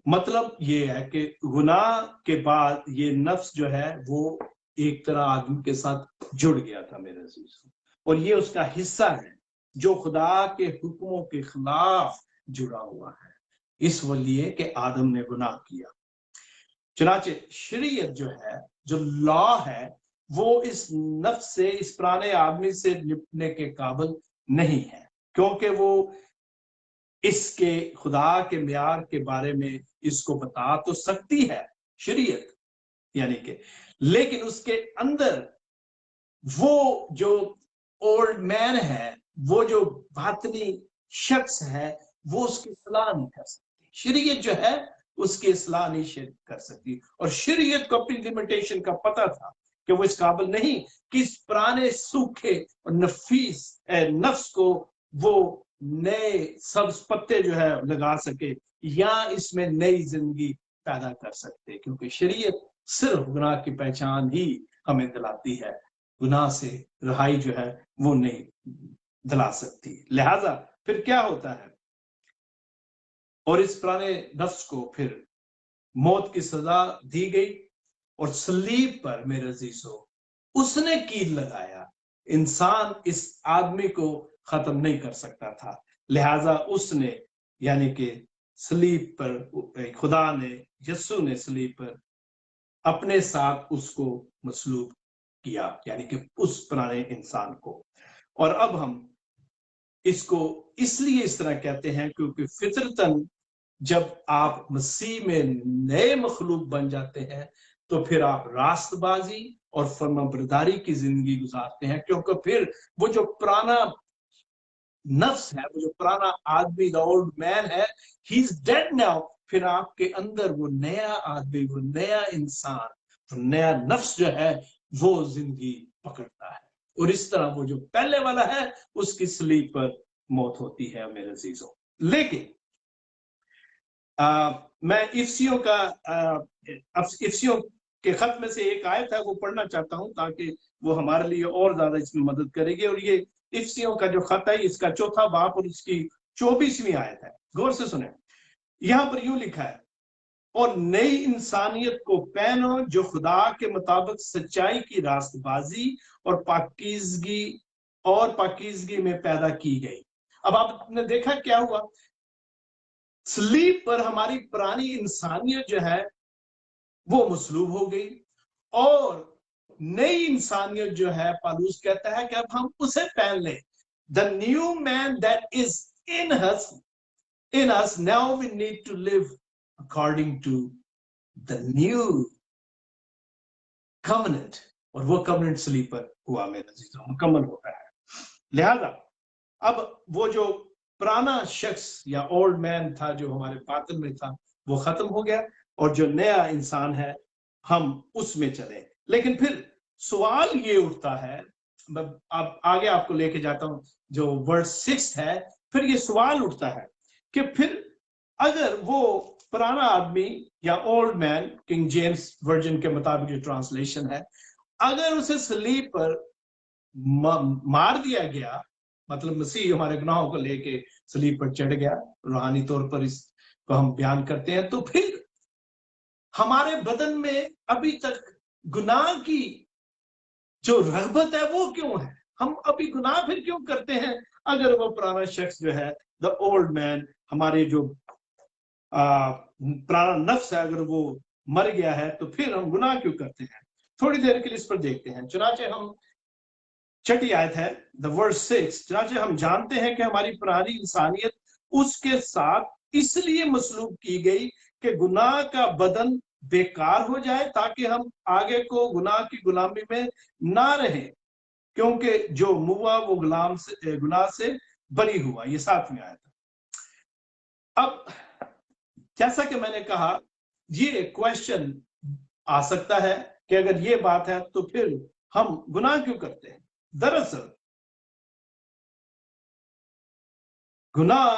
मतलब ये है कि गुनाह के बाद ये नफ्स जो है वो एक तरह आदमी के साथ जुड़ गया था मेरे अजीजों, और ये उसका हिस्सा है जो खुदा के हुक्मों के खिलाफ जुड़ा हुआ है, इस वजह कि आदम ने गुनाह किया। चुनाचे शरीयत जो है, जो लॉ है, वो इस नफ्स से, इस पुराने आदमी से निपटने के काबिल नहीं है, क्योंकि वो इसके खुदा के म्यार के बारे में इसको बता तो सकती है शरीयत, यानी कि, लेकिन उसके अंदर वो जो ओल्ड मैन है, वो जो बातनी शख्स है, वो उसकी सलाह नहीं कर सकती। शरीयत जो है उसकी इस्लाह नहीं कर सकती, और शरीयत को अपनी लिमिटेशन का पता था कि वो इस काबिल नहीं कि इस पुराने सूखे और नफीस नफ्स को वो नए सब्ज पत्ते जो है लगा सके, या इसमें नई जिंदगी पैदा कर सकते, क्योंकि शरीयत सिर्फ गुनाह की पहचान ही हमें दिलाती है, गुनाह से रिहाई जो है वो नहीं दिला सकती। लिहाजा फिर क्या होता है, और इस पुराने नफ्स को फिर मौत की सजा दी गई, और सलीब पर मेरे अजीजों उसने कील लगाया। इंसान इस आदमी को खत्म नहीं कर सकता था, लिहाजा उसने, यानी कि सलीब पर खुदा ने, यीशु ने सलीब पर अपने साथ उसको मसलूब किया, यानी कि उस पुराने इंसान को। और अब हम इसको इसलिए इस तरह कहते हैं क्योंकि फितरतन जब आप मसीह में नए मखलूक बन जाते हैं, तो फिर आप रास्तबाजी और फर्माबरदारी की जिंदगी गुजारते हैं, क्योंकि फिर वो जो पुराना नफ्स है, वो जो पुराना आदमी, द ओल्ड मैन है, ही इज डेड नाउ। फिर आपके अंदर वो नया आदमी, वो नया इंसान, तो नया नफ्स जो है वो जिंदगी पकड़ता है, और इस तरह वो जो पहले वाला है उसकी सलीब पर मौत होती है मेरे अजीजों। लेकिन मैं इफ्सियों का इफ्सियों के खत में से एक आयत है वो पढ़ना चाहता हूं, ताकि वो हमारे लिए और ज्यादा इसमें मदद करेगी। और ये इफ्सियों का जो खत है, इसका 4वां बाब और इसकी 24वीं आयत है। गौर से सुने, यहां पर यूं लिखा है, और नई इंसानियत को पहनो जो खुदा के मुताबिक सच्चाई की रास्तबाजी और पाकीज़गी में पैदा की गई। अब आपने देखा क्या हुआ, सलीब पर हमारी पुरानी इंसानियत जो है वो मसलूब हो गई, और नई इंसानियत जो है पौलुस कहता है कि अब हम उसे पहन लें। The new man that is in us now we need to live according to the new covenant, और वो कवनेंट सलीब पर हुआ मेरे अजीजों, मुकम्मल होता है। लिहाजा अब वो जो पुराना शख्स या ओल्ड मैन था जो हमारे बातिन में था, वो खत्म हो गया, और जो नया इंसान है हम उसमें चले। लेकिन फिर सवाल ये उठता है, मैं अब आगे आपको लेके जाता हूं, जो वर्स 6 है, फिर ये सवाल उठता है कि फिर अगर वो पुराना आदमी या old man, king James version के मुताबिक जो ट्रांसलेशन है, अगर उसे सलीब पर मार दिया गया, मतलब मसीह हमारे गुनाहों को लेके सलीब पर चढ़ गया, रूहानी तौर पर इसको हम बयान करते हैं, तो फिर हमारे बदन में अभी तक गुनाह की जो रगबत है वो क्यों है? हम अभी गुनाह फिर क्यों करते हैं? अगर वो पुराना शख्स जो है, द ओल्ड मैन, हमारे जो पुराना नफ्स है, अगर वो मर गया है, तो फिर हम गुनाह क्यों करते हैं? थोड़ी देर के लिए इस पर देखते हैं। चुनाचे हम 6ठी आयत है, द वर्स 6, चुनाचे हम जानते हैं कि हमारी पुरानी इंसानियत उसके साथ इसलिए मसलूब की गई कि गुनाह का बदन बेकार हो जाए, ताकि हम आगे को गुनाह की गुलामी में ना रहें, क्योंकि जो मुआ वो गुनाह से बरी हुआ। ये 7वीं आयत है। अब जैसा कि मैंने कहा, ये क्वेश्चन आ सकता है कि अगर ये बात है तो फिर हम गुनाह क्यों करते हैं? दरअसल गुनाह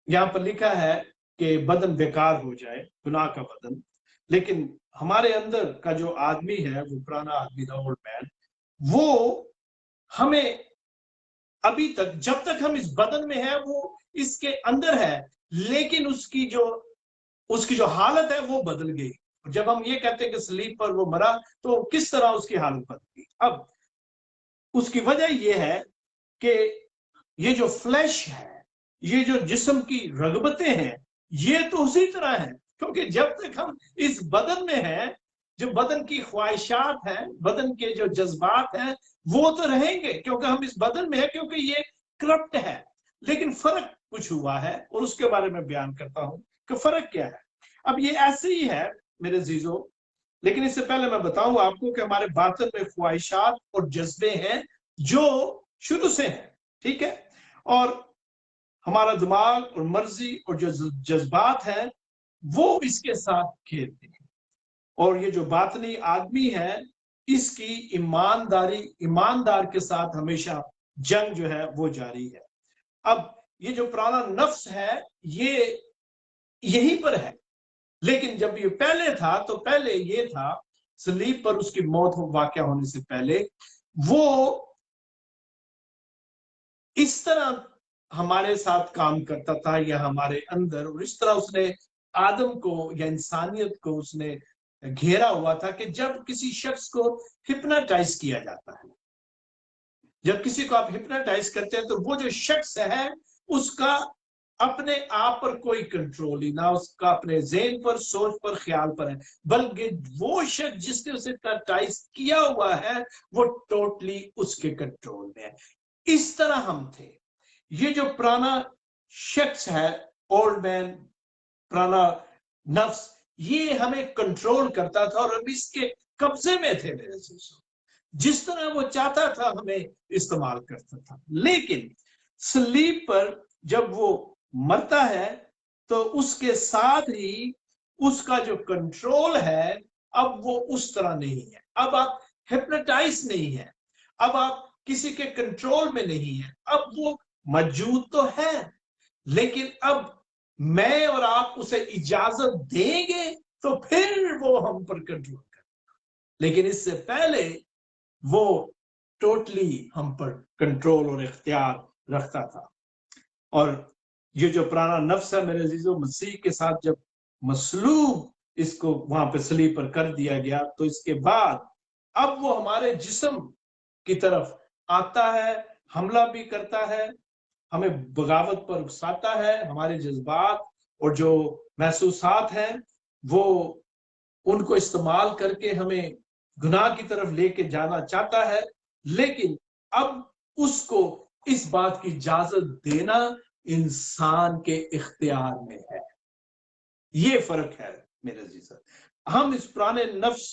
यहां पर लिखा है कि बदन बेकार हो जाए, गुनाह का बदन, लेकिन हमारे अंदर का जो आदमी है, वो पुराना आदमी, द ओल्ड मैन, वो हमें अभी तक, जब तक हम इस बदन में है, वो इसके अंदर है, लेकिन उसकी जो हालत है वो बदल गई। जब हम ये कहते हैं कि सलीब पर वो मरा, तो किस तरह उसकी हालत बदल गई? अब उसकी वजह यह है कि ये जो फ्लैश है, ये जो जिस्म की रगबतें हैं, ये तो उसी तरह है, क्योंकि जब तक हम इस बदन में हैं, जो बदन की ख्वाहिशात हैं, बदन के जो जज्बात हैं, वो तो रहेंगे, क्योंकि हम इस बदन में हैं, क्योंकि ये करप्ट है। लेकिन फर्क कुछ हुआ है, और उसके बारे में बयान करता हूं कि फर्क क्या है। अब ये ऐसे ही है मेरे जीजों, लेकिन इससे पहले मैं बताऊं आपको कि हमारे बातिन में ख्वाहिशात और जज्बे हैं जो शुरू से हैं, ठीक है, और हमारा दिमाग और मर्जी और जो जज्बात हैं वो इसके साथ खेलते हैं, और ये जो बातनी आदमी है, इसकी ईमानदार के साथ हमेशा जंग जो है वो जारी है। अब ये जो पुराना नफ्स है, ये यहीं पर है, लेकिन जब ये पहले था, तो पहले ये था, सलीब पर उसकी मौत वाक़या होने से पहले वो इस तरह हमारे साथ काम करता था, या हमारे अंदर, और इस तरह उसने आदम को या इंसानियत को उसने घेरा हुआ था कि जब किसी शख्स को हिप्नोटाइज किया जाता है, जब किसी को आप हिप्नोटाइज करते हैं, तो वो जो शख्स है उसका अपने आप पर कोई कंट्रोल ही ना, उसका अपने ज़हन पर, सोच पर, ख्याल पर है, बल्कि वो शख्स जिसने उसे हिप्नोटाइज किया हुआ है वो टोटली उसके कंट्रोल में है। इस तरह हम थे। ये जो पुराना शख्स है, ओल्ड मैन, पुराना नफ्स, ये हमें कंट्रोल करता था, और हम इसके कब्जे में थे मेरे दोस्तों। जिस तरह वो चाहता था हमें इस्तेमाल करता था। लेकिन सलीब पर जब वो मरता है तो उसके साथ ही उसका जो कंट्रोल है अब वो उस तरह नहीं है। अब आप हिप्नोटाइज नहीं है, अब आप किसी के कंट्रोल में नहीं है। अब वो मौजूद तो है, लेकिन अब मैं और आप उसे इजाजत देंगे तो फिर वो हम पर कंट्रोल कर। लेकिन इससे पहले वो टोटली हम पर कंट्रोल और इख्तियार रखता था। और ये जो पुराना नफ्स है मेरे अजीजों, मसीह के साथ जब मसलूब इसको वहां पे सलीब पर कर दिया गया तो इसके बाद अब वो हमारे जिस्म की तरफ आता है, हमला भी करता है, हमें बगावत पर उकसाता है। हमारे जज्बात और जो महसूसात हैं वो उनको इस्तेमाल करके हमें गुनाह की तरफ लेके जाना चाहता है। लेकिन अब उसको इस बात की इजाजत देना इंसान के इख्तियार में है। ये फर्क है मेरे अजीज। हम इस पुराने नफ्स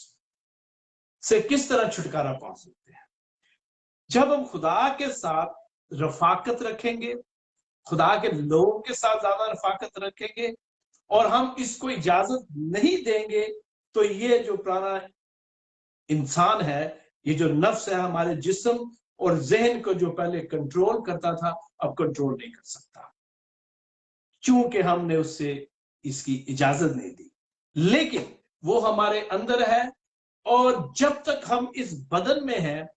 से किस तरह छुटकारा पा सकते हैं? जब हम खुदा के साथ रफाकत रखेंगे, खुदा के लोगों के साथ ज्यादा रफाकत रखेंगे और हम इसको इजाजत नहीं देंगे तो ये जो पुराना इंसान है, ये जो नफ्स है, हमारे जिस्म और जहन को जो पहले कंट्रोल करता था अब कंट्रोल नहीं कर सकता, चूंकि हमने उससे इसकी इजाजत नहीं दी। लेकिन वो हमारे अंदर है और जब तक हम इस बदन में हैं,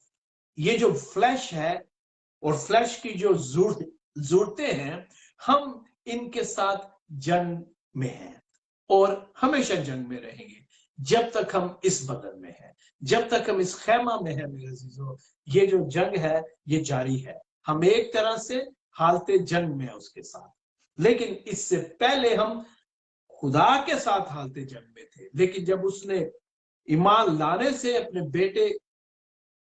ये जो फ्लैश है और फ्लैश की जो जरूरतें हैं, हम इनके साथ जंग में हैं और हमेशा जंग में रहेंगे जब तक हम इस बदन में हैं, जब तक हम इस खैमा में हैं। मेरे अजीजों, ये जो जंग है ये जारी है। हम एक तरह से हालते जंग में है उसके साथ, लेकिन इससे पहले हम खुदा के साथ हालते जंग में थे। लेकिन जब उसने ईमान लाने से अपने बेटे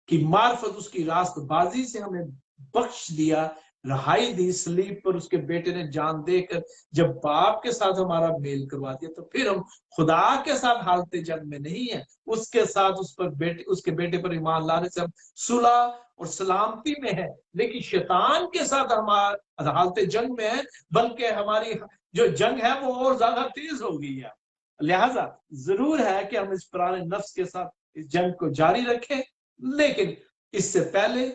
की मार्फत, उसकी रास्तबाजी से हमें बख्श दिया, रहाई दी, सलीब पर उसके बेटे ने जान देकर जब बाप के साथ हमारा मेल करवा दिया, तो फिर हम खुदा के साथ हालते जंग में नहीं है, उसके साथ उसके बेटे पर ईमान लाने से हम सुलह और सलामती में है। लेकिन शैतान के साथ हमारा हालते जंग में है, बल्कि हमारी जो जंग है वो और ज्यादा तेज हो गई है। लिहाजा जरूर है कि हम इस पुराने नफ्स के साथ इस जंग को जारी रखें, लेकिन इससे पहले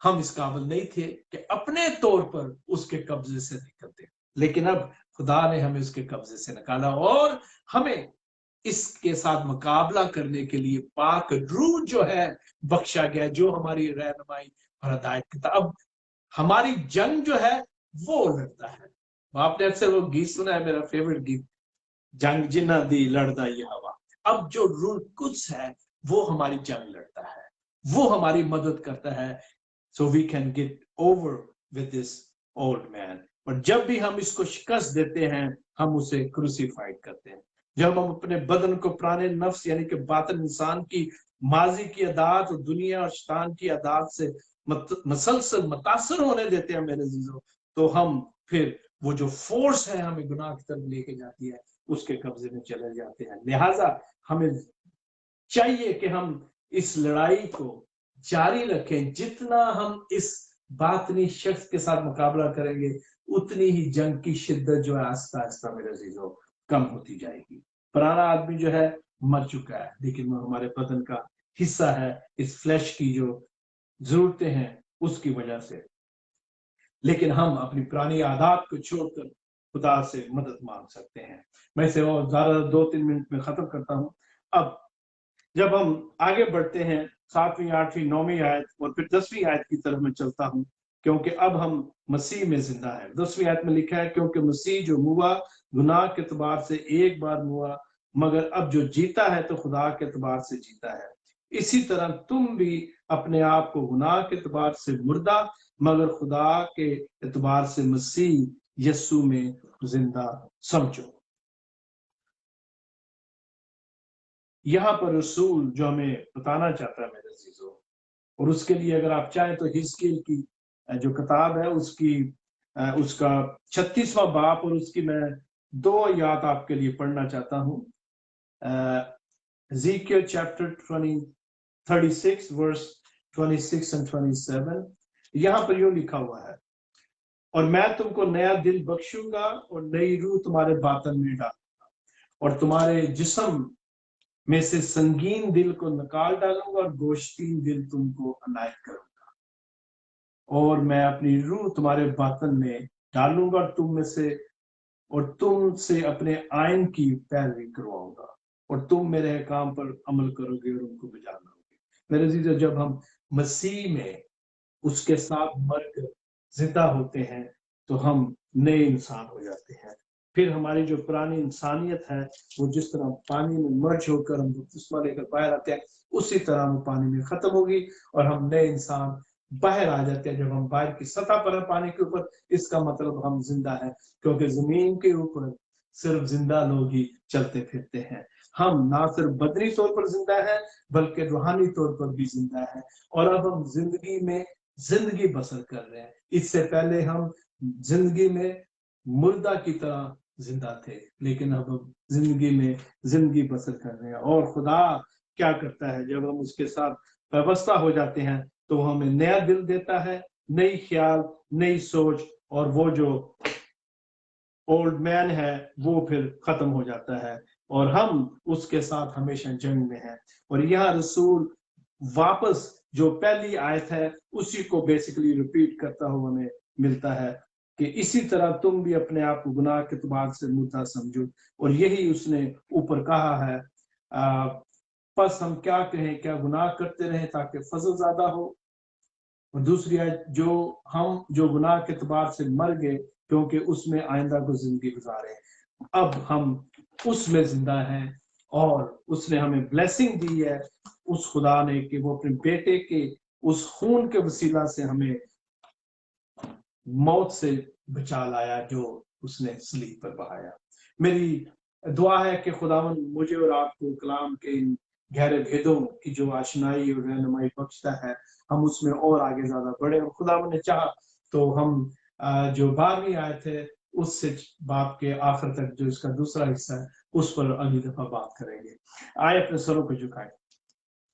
हम इस काबिल नहीं थे कि अपने तौर पर उसके कब्जे से निकलते। लेकिन अब खुदा ने हमें उसके कब्जे से निकाला और हमें इसके साथ मुकाबला करने के लिए पाक रूह जो है बख्शा गया, जो हमारी रहनुमाई और हदायत करता। अब हमारी जंग जो है वो लड़ता है। आपने अक्सर वो गीत सुना है, मेरा फेवरेट गीत, जंग जिन्ना दी लड़दा ये हवा। अब जो रूह कुछ है वो हमारी जंग लड़ता है, वो हमारी मदद करता है, so we can get over with this old man। और जब भी हम इसको शिकस्त देते हैं, हम उसे क्रूसीफाइड करते हैं। जब हम अपने बदन को पुराने नफ्स यानी कि बातिन इंसान की माजी की आदत और दुनिया और शैतान की आदत से मसलसल मुतासर होने देते हैं मेरे अजीजों, तो हम फिर वो जो फोर्स है हमें गुनाह की तरफ लेके जाती है, उसके कब्जे में चले जाते हैं। लिहाजा हमें चाहिए कि हम इस लड़ाई को जारी रखें। जितना हम इस बातनी शख्स के साथ मुकाबला करेंगे, उतनी ही जंग की शिद्दत जो है आहिस्ता आहिस्ता मेरे अजीजों कम होती जाएगी। पुराना आदमी जो है मर चुका है, लेकिन वो हमारे बदन का हिस्सा है, इस फ्लैश की जो जरूरतें हैं उसकी वजह से। लेकिन हम अपनी पुरानी आदत को छोड़कर खुदा से मदद मांग सकते हैं। मैं इसे और ज्यादा 2-3 मिनट में खत्म करता हूं। अब जब हम आगे बढ़ते हैं 7वीं, 8वीं, 9वीं आयत और फिर 10वीं आयत की तरफ मैं चलता हूं, क्योंकि अब हम मसीह में जिंदा है। 10वीं आयत में लिखा है, क्योंकि मसीह जो मुआ गुनाह के एतबार से एक बार मुआ, मगर अब जो जीता है तो खुदा के एतबार से जीता है। इसी तरह तुम भी अपने आप को गुनाह के एतबार से मुर्दा मगर खुदा के एतबार से मसीह यस्सु में जिंदा समझो। यहाँ पर रसूल जो हमें बताना चाहता है मेरे अजीजों, और उसके लिए अगर आप चाहें तो हिजकिय्याह की जो किताब है उसका 36वां बाब और उसकी मैं 2 आयत आपके लिए पढ़ना चाहता हूँ। Ezekiel chapter 36 verse 26 and 27 यहाँ पर यूं लिखा हुआ है, और मैं तुमको नया दिल बख्शूंगा और नई रूह तुम्हारे बातन में डालूंगा, और तुम्हारे जिस्म में से संगीन दिल को निकाल डालूंगा और गोश्तीन दिल तुमको अनायत करूंगा, और मैं अपनी रूह तुम्हारे बातन में डालूंगा और तुमसे अपने आइन की पैरवी करवाऊंगा, और तुम मेरे काम पर अमल करोगे और उनको बजा लाओगे। मेरे अजीजों, जब हम मसीह में उसके साथ मरकर जिंदा होते हैं तो हम नए इंसान हो जाते हैं। फिर हमारी जो पुरानी इंसानियत है वो जिस तरह पानी में मर्ज होकर हम बपतिस्मा लेकर बाहर आते हैं, उसी तरह वो पानी में खत्म होगी और हम नए इंसान बाहर आ जाते हैं। जब हम बाहर की सतह पर हैं पानी के ऊपर, इसका मतलब हम जिंदा हैं, क्योंकि जमीन के ऊपर सिर्फ जिंदा लोग ही चलते फिरते हैं। हम ना सिर्फ बदनी तौर पर जिंदा है बल्कि रूहानी तौर पर भी जिंदा है, और अब हम जिंदगी में जिंदगी बसर कर रहे हैं। इससे पहले हम जिंदगी में मुर्दा की तरह जिंदा थे, लेकिन अब हम जिंदगी में जिंदगी बसर कर रहे हैं। और खुदा क्या करता है, जब हम उसके साथ व्यवस्था हो जाते हैं तो हमें नया दिल देता है, नई ख्याल, नई सोच, और वो जो ओल्ड मैन है वो फिर खत्म हो जाता है और हम उसके साथ हमेशा जंग में हैं। और यहाँ रसूल वापस जो पहली आयत है उसी को बेसिकली रिपीट करता हुआ हमें मिलता है कि इसी तरह तुम भी अपने आप को गुनाह के एतबार से मुर्दा समझो, और यही उसने ऊपर कहा है, बस हम क्या कहें, क्या गुनाह करते रहें ताकि फजल ज्यादा हो। और दूसरी आयत, जो गुनाह के एतबार से मर गए क्योंकि उसमें आइंदा को जिंदगी गुजारे, अब हम उसमें जिंदा हैं और उसने हमें ब्लेसिंग दी है उस खुदा ने कि वो अपने बेटे के उस खून के वसीला से हमें मौत से बचा लाया जो उसने सलीब पर बहाया। मेरी दुआ है कि खुदावन मुझे और आपको कलाम के इन गहरे भेदों की जो आशनाई और रहनुमाई बख्शता है, हम उसमें और आगे ज्यादा बढ़े। और खुदावन ने चाहा तो हम जो 12वीं आयत है उससे बाप के आखिर तक जो इसका दूसरा हिस्सा है उस पर अगली दफा बात करेंगे। आए अपने सरों को झुकाएं।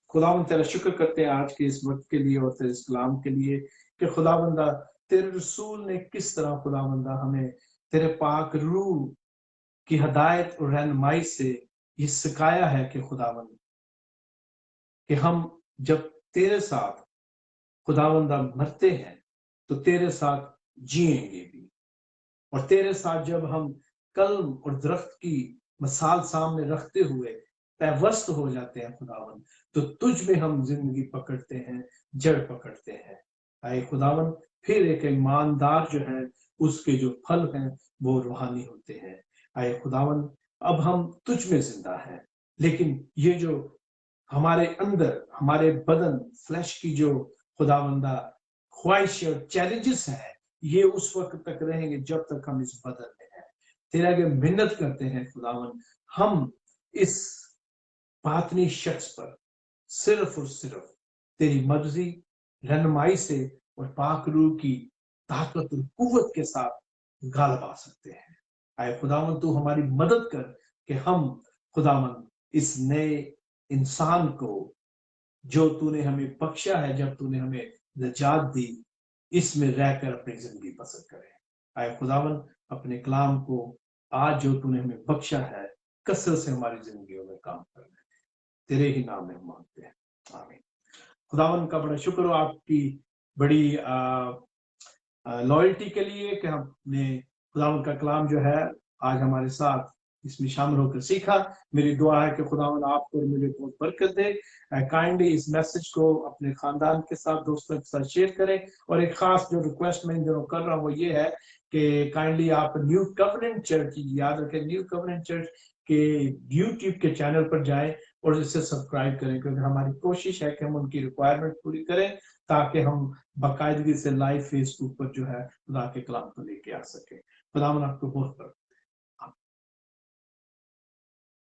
खुदावन तेरा शुक्र करते हैं आज के इस वक्त के लिए और तेरे इस कलाम के लिए कि खुदावंदा तेरे रसूल ने किस तरह खुदावंदा हमें तेरे पाक रूह की हदायत और रहनुमाई से ये सिखाया है कि खुदावंद कि हम जब तेरे साथ खुदावंदा मरते हैं तो तेरे साथ जिएंगे भी, और तेरे साथ जब हम कल्म और दरख्त की मिसाल सामने रखते हुए पैवस्त हो जाते हैं खुदावन, तो तुझ में हम जिंदगी पकड़ते हैं, जड़ पकड़ते हैं। आए खुदावन, फिर एक ईमानदार जो है उसके जो फल हैं वो रूहानी होते हैं। आए खुदावन, अब हम तुझ में जिंदा हैं, लेकिन ये जो हमारे अंदर हमारे बदन फ्लैश की जो खुदावंदा ख्वाहिश और चैलेंजेस है, ये उस वक्त तक रहेंगे जब तक हम इस बदन में हैं। तेरे आगे मिन्नत करते हैं खुदावन, हम इस बातनी शख्स पर सिर्फ और सिर्फ तेरी मर्जी, रहनुमाई से और पाक रूह की ताकत और कुव्वत के साथ गालिब सकते हैं। आए खुदावन, तू हमारी मदद कर कि हम खुदावन इस नए इंसान को जो तूने हमें बख्शा है, जब तूने हमें निजात दी, इसमें रहकर अपनी जिंदगी बसर करें। आए खुदावन, अपने कलाम को आज जो तूने हमें बख्शा है कसरत से हमारी जिंदगियों में काम करना है। तेरे ही नाम में हम मांगते हैं, आमीन। खुदावन का बड़ा शुक्र हो आपकी बड़ी लॉयल्टी के लिए कि हमने खुदावन का कलाम जो है आज हमारे साथ इसमें शामिल होकर सीखा। मेरी दुआ है कि खुदावन आपको और मुझे बहुत बरकत दे। काइंडली इस मैसेज को अपने खानदान के साथ, दोस्तों के साथ शेयर करें। और एक खास जो रिक्वेस्ट मैं जो कर रहा हूँ वो ये है कि काइंडली आप न्यू कवनेंट चर्च, याद रखें न्यू कवनेंट चर्च के यूट्यूब के चैनल पर जाएं और इसे सब्सक्राइब करें, क्योंकि हमारी कोशिश है कि हम उनकी रिक्वायरमेंट पूरी करें ताकि हम बाकायदगी से लाइव फेसबुक पर जो है खुदा के कलाम को लेके आ सके। खुदा आपको बहुत